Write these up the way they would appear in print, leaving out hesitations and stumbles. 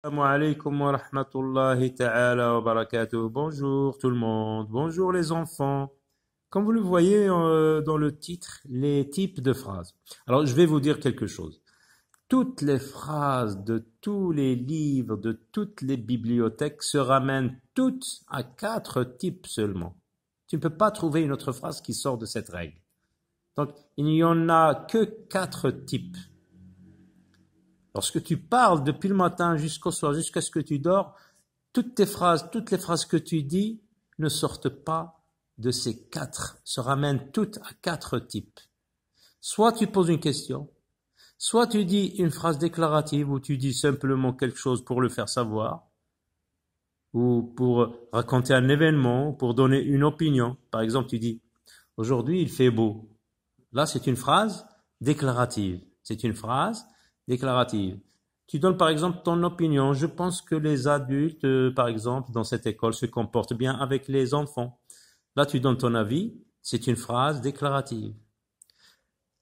Assalamu alaikum wa rahmatullahi ta'ala wa barakatuh. Bonjour tout le monde, bonjour les enfants. Comme vous le voyez dans le titre, les types de phrases. Alors je vais vous dire quelque chose. Toutes les phrases de tous les livres, de toutes les bibliothèques se ramènent toutes à 4 types seulement. Tu ne peux pas trouver une autre phrase qui sort de cette règle. Donc il n'y en a que 4 types. Lorsque tu parles depuis le matin jusqu'au soir, jusqu'à ce que tu dors, toutes les phrases que tu dis ne sortent pas de ces 4, se ramènent toutes à 4 types. Soit tu poses une question, soit tu dis une phrase déclarative où tu dis simplement quelque chose pour le faire savoir, ou pour raconter un événement, pour donner une opinion. Par exemple, tu dis « Aujourd'hui, il fait beau ». Là, c'est une phrase déclarative. C'est une phrase déclarative. Tu donnes par exemple ton opinion. Je pense que les adultes, par exemple, dans cette école se comportent bien avec les enfants. Là, tu donnes ton avis. C'est une phrase déclarative.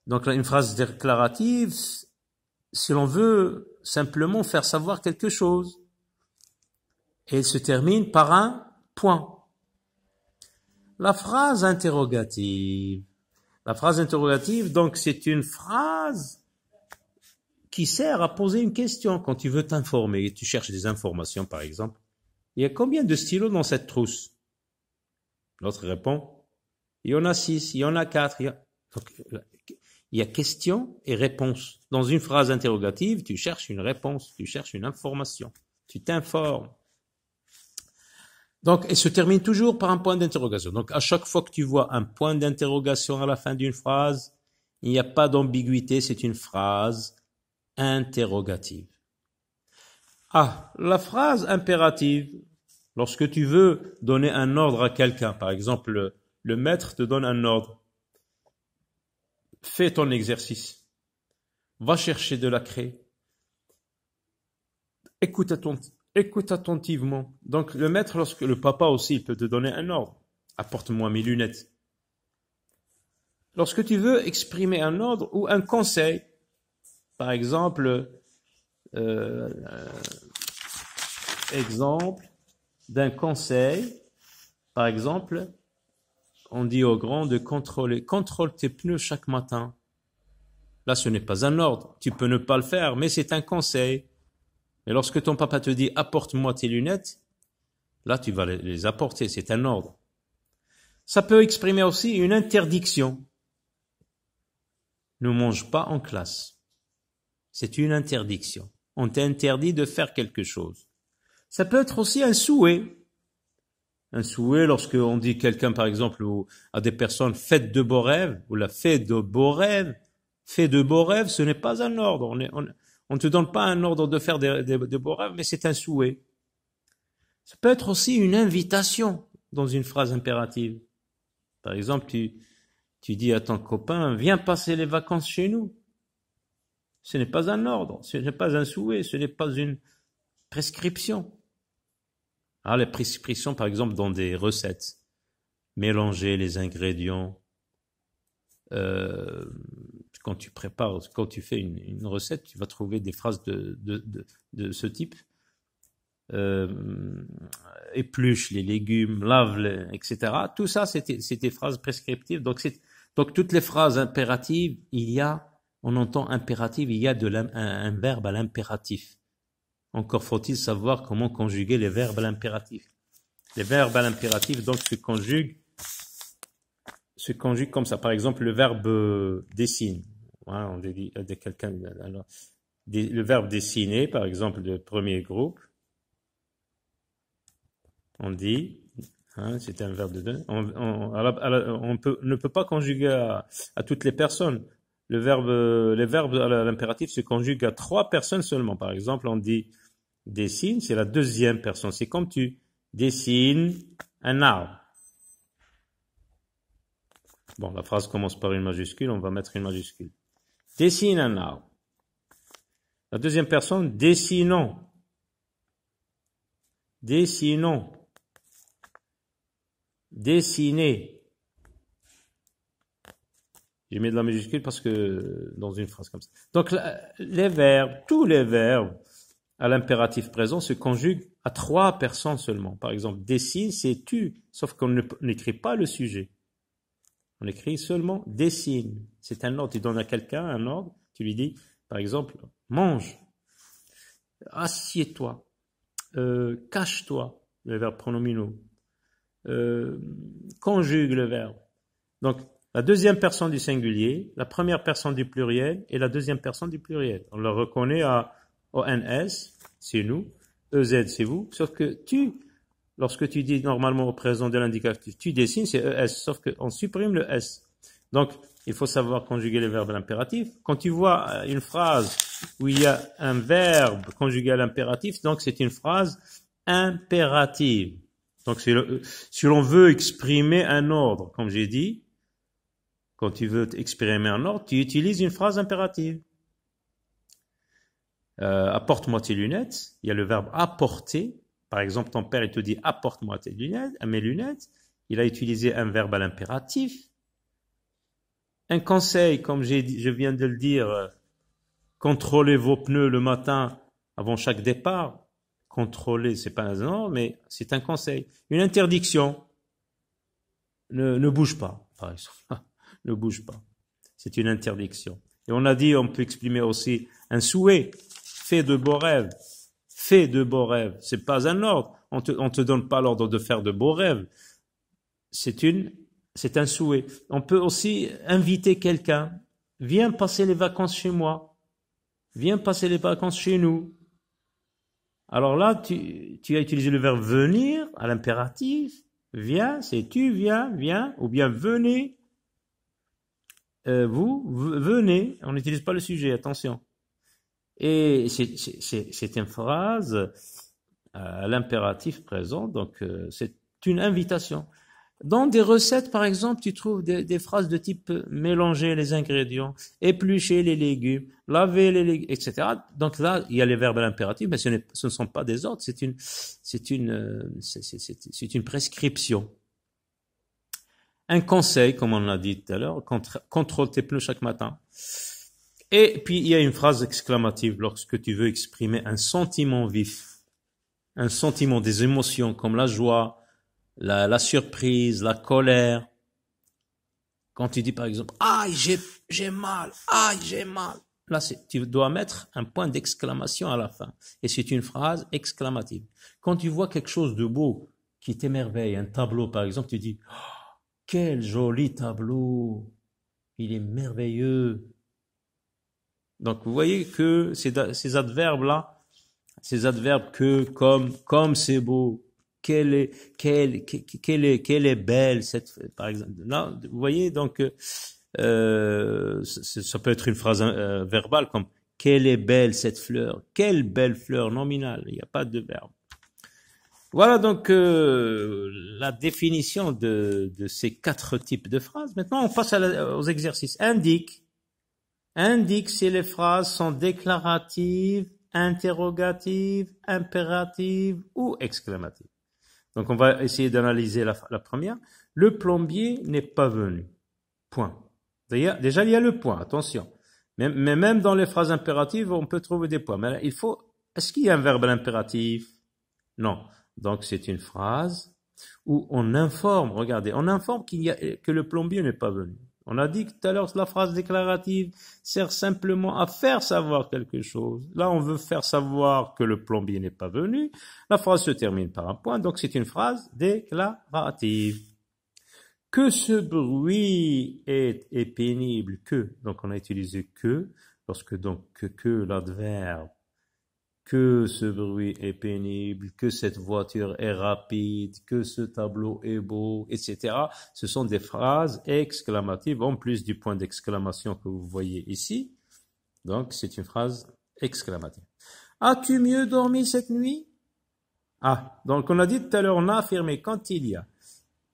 Donc, une phrase déclarative, si l'on veut simplement faire savoir quelque chose. Et elle se termine par un point. La phrase interrogative. La phrase interrogative, donc, c'est une phrase qui sert à poser une question. Quand tu veux t'informer, tu cherches des informations, par exemple. Il y a combien de stylos dans cette trousse? L'autre répond, il y en a 6, il y en a 4. Donc, il y a question et réponse. Dans une phrase interrogative, tu cherches une réponse, tu cherches une information, tu t'informes. Donc, elle se termine toujours par un point d'interrogation. Donc, à chaque fois que tu vois un point d'interrogation à la fin d'une phrase, il n'y a pas d'ambiguïté, c'est une phrase interrogative. Ah, la phrase impérative, lorsque tu veux donner un ordre à quelqu'un, par exemple, le maître te donne un ordre. Fais ton exercice. Va chercher de la craie. Écoute attentivement. Donc, le maître, lorsque le papa aussi, il peut te donner un ordre. Apporte-moi mes lunettes. Lorsque tu veux exprimer un ordre ou un conseil, par exemple, exemple d'un conseil, par exemple, on dit aux grands de contrôle tes pneus chaque matin. Là, ce n'est pas un ordre, tu peux ne pas le faire, mais c'est un conseil. Et lorsque ton papa te dit apporte-moi tes lunettes, là, tu vas les apporter, c'est un ordre. Ça peut exprimer aussi une interdiction. Ne mange pas en classe. C'est une interdiction. On t'interdit de faire quelque chose. Ça peut être aussi un souhait. Un souhait lorsqu'on dit quelqu'un, par exemple, ou à des personnes, faites de beaux rêves, ou la fête de beaux rêves. Fait de beaux rêves, ce n'est pas un ordre. On ne te donne pas un ordre de faire de beaux rêves, mais c'est un souhait. Ça peut être aussi une invitation dans une phrase impérative. Par exemple, tu dis à ton copain, viens passer les vacances chez nous. Ce n'est pas un ordre, ce n'est pas un souhait, ce n'est pas une prescription. Ah, les prescriptions, par exemple, dans des recettes. Mélanger les ingrédients. Quand tu prépares, quand tu fais une recette, tu vas trouver des phrases de ce type. Épluche les légumes, etc. Tout ça, c'est des phrases prescriptives. Donc toutes les phrases impératives, on entend impérative, il y a un verbe à l'impératif. Encore faut-il savoir comment conjuguer les verbes à l'impératif. Les verbes à l'impératif, donc, se conjuguent comme ça. Par exemple, le verbe dessine. Voilà, on dit à quelqu'un, le verbe dessiner, par exemple, le premier groupe. On dit, c'est un verbe de deux. On ne peut pas conjuguer à toutes les personnes. Les verbes à l'impératif se conjuguent à 3 personnes seulement. Par exemple, on dit dessine, c'est la deuxième personne. C'est comme tu dessines un arbre. Bon, la phrase commence par une majuscule, on va mettre une majuscule. Dessine un arbre. La deuxième personne, dessinons. Dessinons. Dessiner. J'ai mis de la majuscule parce que dans une phrase comme ça. Donc les verbes, tous les verbes à l'impératif présent se conjugue à 3 personnes seulement. Par exemple, dessine, c'est tu, sauf qu'on n'écrit pas le sujet. On écrit seulement dessine. C'est un ordre. Tu donnes à quelqu'un un ordre, tu lui dis, par exemple, mange, assieds-toi, cache-toi, le verbe pronominaux, conjugue le verbe. Donc, la deuxième personne du singulier, la première personne du pluriel et la deuxième personne du pluriel. On le reconnaît à ONS, c'est nous, EZ, c'est vous, sauf que tu, lorsque tu dis normalement au présent de l'indicatif, tu dessines, c'est ES, sauf qu'on supprime le S. Donc, il faut savoir conjuguer le verbe à l'impératif. Quand tu vois une phrase où il y a un verbe conjugué à l'impératif, donc c'est une phrase impérative. Donc, si l'on veut exprimer un ordre, comme j'ai dit, quand tu veux exprimer un ordre, tu utilises une phrase impérative. Apporte-moi tes lunettes. Il y a le verbe apporter. Par exemple, ton père, il te dit apporte-moi tes lunettes, mes lunettes. Il a utilisé un verbe à l'impératif. Un conseil, comme je viens de le dire, contrôlez vos pneus le matin avant chaque départ. Contrôler, c'est pas un ordre, mais c'est un conseil. Une interdiction. Ne bouge pas, par exemple. Ne bouge pas. C'est une interdiction. Et on a dit, on peut exprimer aussi un souhait. Fais de beaux rêves. Fais de beaux rêves. C'est pas un ordre. On te donne pas l'ordre de faire de beaux rêves. C'est un souhait. On peut aussi inviter quelqu'un. Viens passer les vacances chez moi. Viens passer les vacances chez nous. Alors là, tu as utilisé le verbe venir à l'impératif. Viens, c'est tu, viens, ou bien venez. Vous venez, on n'utilise pas le sujet, attention. Et c'est une phrase à l'impératif présent, donc c'est une invitation. Dans des recettes, par exemple, tu trouves des phrases de type mélanger les ingrédients, éplucher les légumes, laver les légumes, etc. Donc là, il y a les verbes à l'impératif, mais ce ne sont pas des ordres, c'est une prescription. Un conseil, comme on l'a dit tout à l'heure, contrôle tes pneus chaque matin. Et puis, il y a une phrase exclamative lorsque tu veux exprimer un sentiment vif, un sentiment des émotions comme la joie, la surprise, la colère. Quand tu dis par exemple, aïe, j'ai mal, aïe, j'ai mal. Là, tu dois mettre un point d'exclamation à la fin. Et c'est une phrase exclamative. Quand tu vois quelque chose de beau qui t'émerveille, un tableau par exemple, tu dis, quel joli tableau, il est merveilleux. Donc vous voyez que ces adverbes-là, ces adverbes que, comme c'est beau, quelle est belle cette, par exemple. Là, vous voyez donc ça peut être une phrase verbale comme quelle est belle cette fleur, quelle belle fleur nominale. Il n'y a pas de verbe. Voilà donc la définition de ces 4 types de phrases. Maintenant, on passe aux exercices. Indique, si les phrases sont déclaratives, interrogatives, impératives ou exclamatives. Donc, on va essayer d'analyser la première. Le plombier n'est pas venu. Point. Déjà, il y a le point, attention. Mais même dans les phrases impératives, on peut trouver des points. Mais est-ce qu'il y a un verbe à l'impératif? Non. Donc, c'est une phrase où on informe, regardez, on informe que le plombier n'est pas venu. On a dit tout à l'heure que la phrase déclarative sert simplement à faire savoir quelque chose. Là, on veut faire savoir que le plombier n'est pas venu. La phrase se termine par un point, donc c'est une phrase déclarative. Que ce bruit est pénible, donc on a utilisé que, lorsque donc que l'adverbe, que ce bruit est pénible, que cette voiture est rapide, que ce tableau est beau, etc. Ce sont des phrases exclamatives, en plus du point d'exclamation que vous voyez ici. Donc, c'est une phrase exclamative. As-tu mieux dormi cette nuit? Donc on a dit tout à l'heure, on a affirmé, quand il y a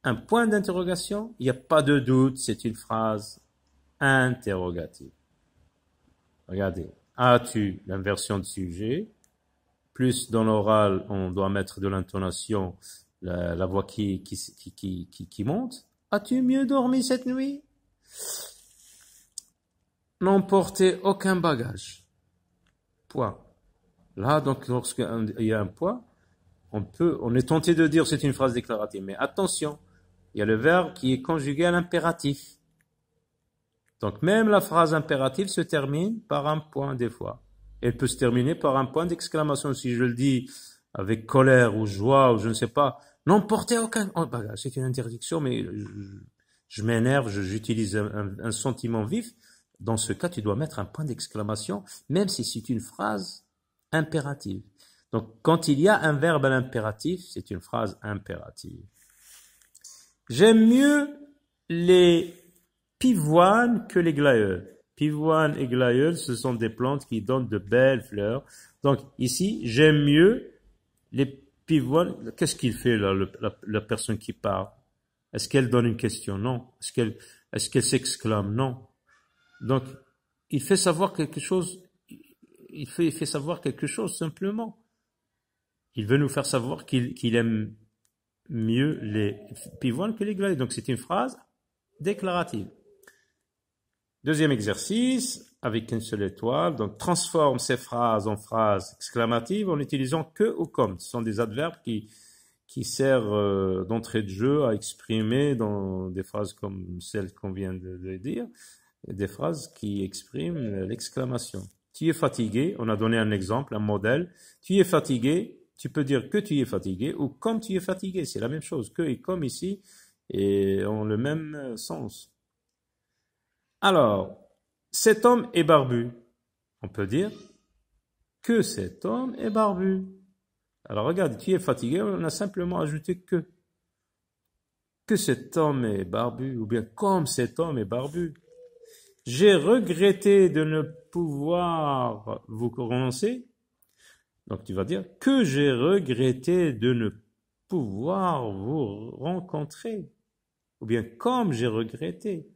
un point d'interrogation, il n'y a pas de doute, c'est une phrase interrogative. Regardez, as-tu, l'inversion de sujet, plus dans l'oral, on doit mettre de l'intonation, la voix qui monte. As-tu mieux dormi cette nuit? N'emportez aucun bagage. Point. Là, donc, lorsqu'il y a un point, on est tenté de dire c'est une phrase déclarative. Mais attention, il y a le verbe qui est conjugué à l'impératif. Donc, même la phrase impérative se termine par un point des fois. Elle peut se terminer par un point d'exclamation. Si je le dis avec colère ou joie ou je ne sais pas, n'emportez aucun... Oh, bah, c'est une interdiction, mais je m'énerve, j'utilise un sentiment vif. Dans ce cas, tu dois mettre un point d'exclamation, même si c'est une phrase impérative. Donc, quand il y a un verbe à l'impératif, c'est une phrase impérative. J'aime mieux les pivoines que les glaïeuls. Pivoines et glaïeuls, ce sont des plantes qui donnent de belles fleurs. Donc, ici, j'aime mieux les pivoines. Qu'est-ce qu'il fait, là, la personne qui parle? Est-ce qu'elle donne une question? Non. Est-ce qu'elle s'exclame? Non. Donc, il fait savoir quelque chose, il fait savoir quelque chose simplement. Il veut nous faire savoir qu'il aime mieux les pivoines que les glaïeuls. Donc, c'est une phrase déclarative. Deuxième exercice, avec une seule étoile. Donc, transforme ces phrases en phrases exclamatives en utilisant que ou comme. Ce sont des adverbes qui servent d'entrée de jeu à exprimer dans des phrases comme celles qu'on vient de dire, des phrases qui expriment l'exclamation. Tu es fatigué, on a donné un exemple, un modèle. Tu es fatigué, tu peux dire que tu es fatigué ou comme tu es fatigué. C'est la même chose, que et comme ici, et ont le même sens. Alors, cet homme est barbu. On peut dire que cet homme est barbu. Alors regarde, tu es fatigué, on a simplement ajouté que. Que cet homme est barbu, ou bien comme cet homme est barbu. J'ai regretté de ne pouvoir vous renoncer. Donc tu vas dire que j'ai regretté de ne pouvoir vous rencontrer. Ou bien comme j'ai regretté.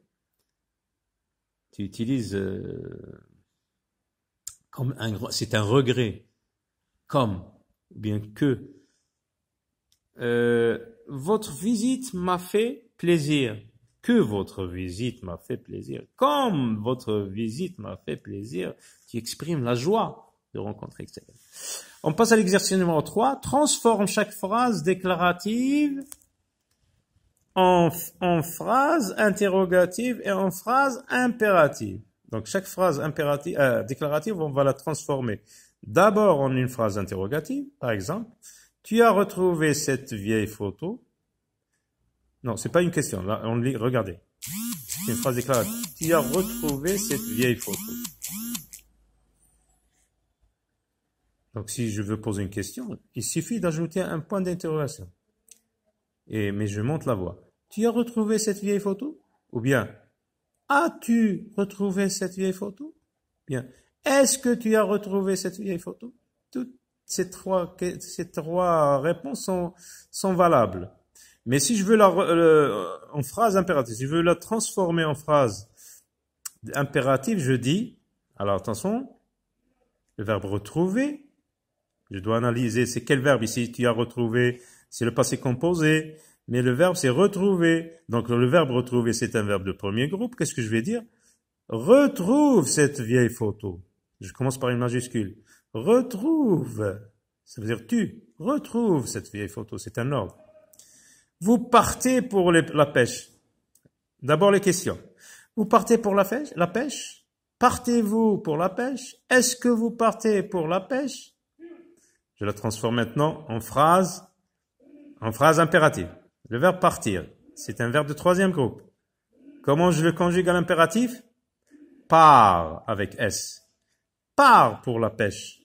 Tu utilises comme c'est un regret. Comme, ou bien que. Votre visite m'a fait plaisir. Que votre visite m'a fait plaisir. Comme votre visite m'a fait plaisir, tu exprimes la joie de rencontrer, etc. On passe à l'exercice numéro 3. Transforme chaque phrase déclarative en phrase interrogative et en phrase impérative. Donc chaque phrase déclarative, on va la transformer d'abord en une phrase interrogative, par exemple. Tu as retrouvé cette vieille photo? Non, c'est pas une question. Là, on lit, regardez. C'est une phrase déclarative. Tu as retrouvé cette vieille photo. Donc, si je veux poser une question, il suffit d'ajouter un point d'interrogation. Mais je monte la voix. Tu as retrouvé cette vieille photo? Ou bien, as-tu retrouvé cette vieille photo? Bien, est-ce que tu as retrouvé cette vieille photo? Toutes ces trois réponses sont valables. Mais si je veux en phrase impérative, si je veux la transformer en phrase impérative, je dis, alors attention, le verbe retrouver, je dois analyser c'est quel verbe ici, tu as retrouvé, c'est le passé composé, mais le verbe c'est retrouver. Donc le verbe retrouver c'est un verbe de premier groupe, qu'est-ce que je vais dire? Retrouve cette vieille photo. Je commence par une majuscule. Retrouve, ça veut dire tu, retrouve cette vieille photo, c'est un ordre. Vous partez pour la pêche. D'abord les questions. Vous partez pour la pêche? Partez-vous pour la pêche? Est-ce que vous partez pour la pêche? Je la transforme maintenant en phrase impérative. Le verbe partir, c'est un verbe de troisième groupe. Comment je le conjugue à l'impératif? Pars avec S. Pars pour la pêche.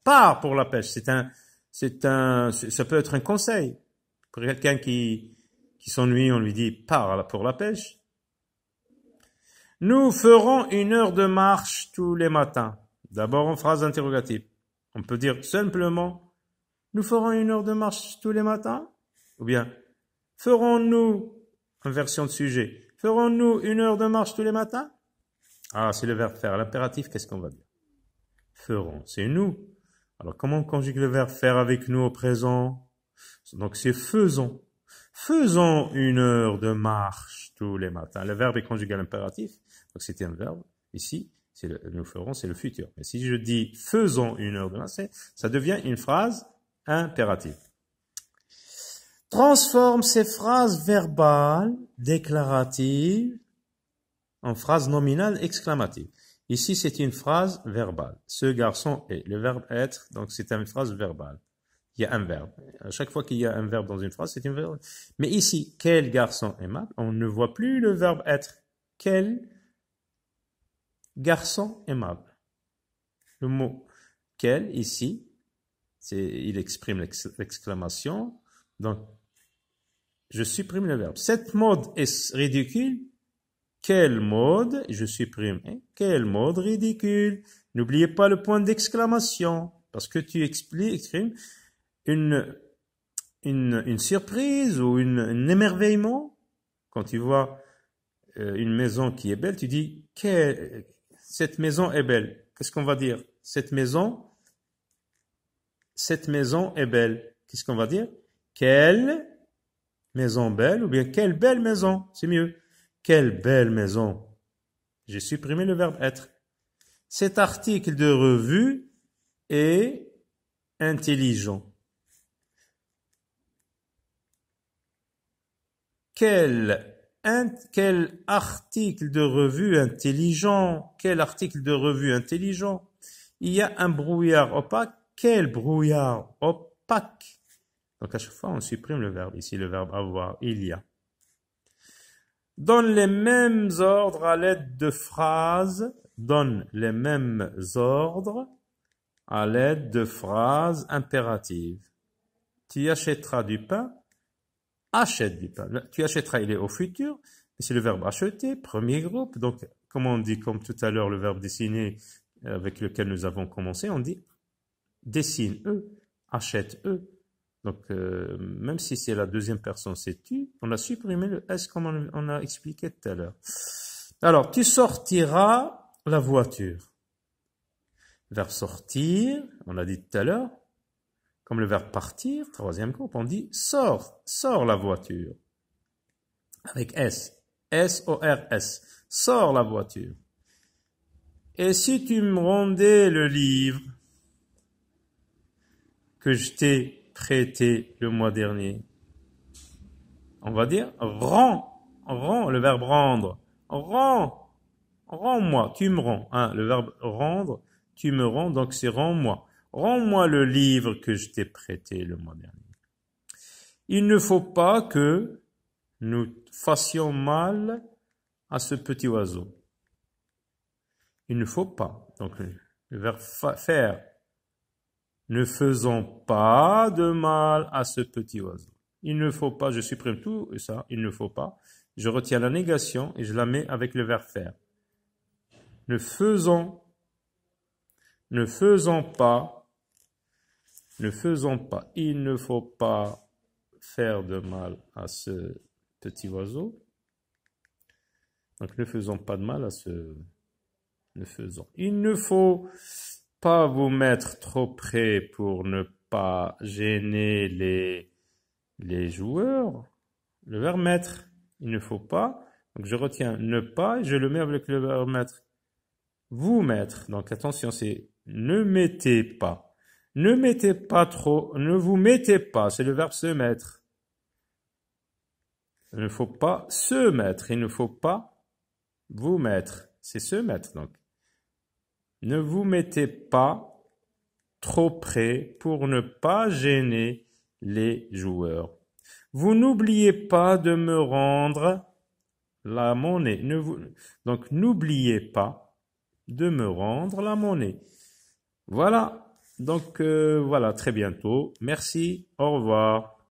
Pars pour la pêche. Ça peut être un conseil. Pour quelqu'un qui s'ennuie, on lui dit « pars pour la pêche ». Nous ferons 1 heure de marche tous les matins. D'abord en phrase interrogative. On peut dire simplement « nous ferons 1 heure de marche tous les matins » ou bien « ferons-nous » en version de sujet. « Ferons-nous 1 heure de marche tous les matins » Ah, c'est le verbe faire. L'impératif, qu'est-ce qu'on va dire? Ferons, c'est nous. Alors comment on conjugue le verbe faire avec nous au présent? Donc c'est faisons. Faisons 1 heure de marche tous les matins. Le verbe est conjugué à l'impératif. Donc c'était un verbe ici. Nous ferons, c'est le futur. Mais si je dis faisons une heure demain, ça devient une phrase impérative. Transforme ces phrases verbales déclaratives en phrases nominales exclamatives. Ici, c'est une phrase verbale. Ce garçon est. Le verbe être, donc c'est une phrase verbale. Il y a un verbe. À chaque fois qu'il y a un verbe dans une phrase, c'est un verbe. Mais ici, quel garçon aimable, on ne voit plus le verbe être. Quel garçon aimable. Le mot quel, ici, il exprime l'exclamation. Donc, je supprime le verbe. Cette mode est ridicule. Quelle mode, je supprime. Quelle mode ridicule. N'oubliez pas le point d'exclamation. Parce que tu exprimes une surprise ou un émerveillement. Quand tu vois une maison qui est belle, tu dis cette maison est belle. Qu'est-ce qu'on va dire? Cette maison est belle. Qu'est-ce qu'on va dire? Quelle maison belle ou bien quelle belle maison? C'est mieux. Quelle belle maison. J'ai supprimé le verbe être. Cet article de revue est intelligent. Quel article de revue intelligent? Quel article de revue intelligent? Il y a un brouillard opaque. Quel brouillard opaque? Donc à chaque fois, on supprime le verbe. Ici, le verbe avoir, il y a. Donne les mêmes ordres à l'aide de phrases. Donne les mêmes ordres à l'aide de phrases impératives. Tu achèteras du pain. Achète du pain. Tu achèteras, il est au futur. C'est le verbe acheter, premier groupe. Donc, comme on dit, comme tout à l'heure, le verbe dessiner avec lequel nous avons commencé, on dit dessine eux, achète eux. Donc, même si c'est la deuxième personne, c'est tu, on a supprimé le S comme on a expliqué tout à l'heure. Alors, tu sortiras la voiture. Le verbe sortir, on a dit tout à l'heure, comme le verbe partir, troisième groupe, on dit sors la voiture. Avec S, S-O-R-S, sors la voiture. Et si tu me rendais le livre que je t'ai prêté le mois dernier, on va dire rends, le verbe rendre, rends-moi, tu me rends, le verbe rendre, tu me rends, donc c'est rends-moi. Rends-moi le livre que je t'ai prêté le mois dernier. Il ne faut pas que nous fassions mal à ce petit oiseau. Il ne faut pas. Donc, le verbe faire. Ne faisons pas de mal à ce petit oiseau. Il ne faut pas, je supprime tout ça, il ne faut pas. Je retiens la négation et je la mets avec le verbe faire. Ne faisons pas, il ne faut pas faire de mal à ce petit oiseau. Donc, ne faisons pas de mal à il ne faut pas vous mettre trop près pour ne pas gêner les joueurs. Le verbe mettre, il ne faut pas. Donc, je retiens ne pas et je le mets avec le verbe mettre. Vous mettre. Donc, attention, c'est ne mettez pas. Ne mettez pas trop, ne vous mettez pas. C'est le verbe se mettre. Il ne faut pas se mettre. Il ne faut pas vous mettre. C'est se mettre, donc. Ne vous mettez pas trop près pour ne pas gêner les joueurs. Vous n'oubliez pas de me rendre la monnaie. Donc, n'oubliez pas de me rendre la monnaie. Voilà. Donc, voilà, très bientôt. Merci. Au revoir.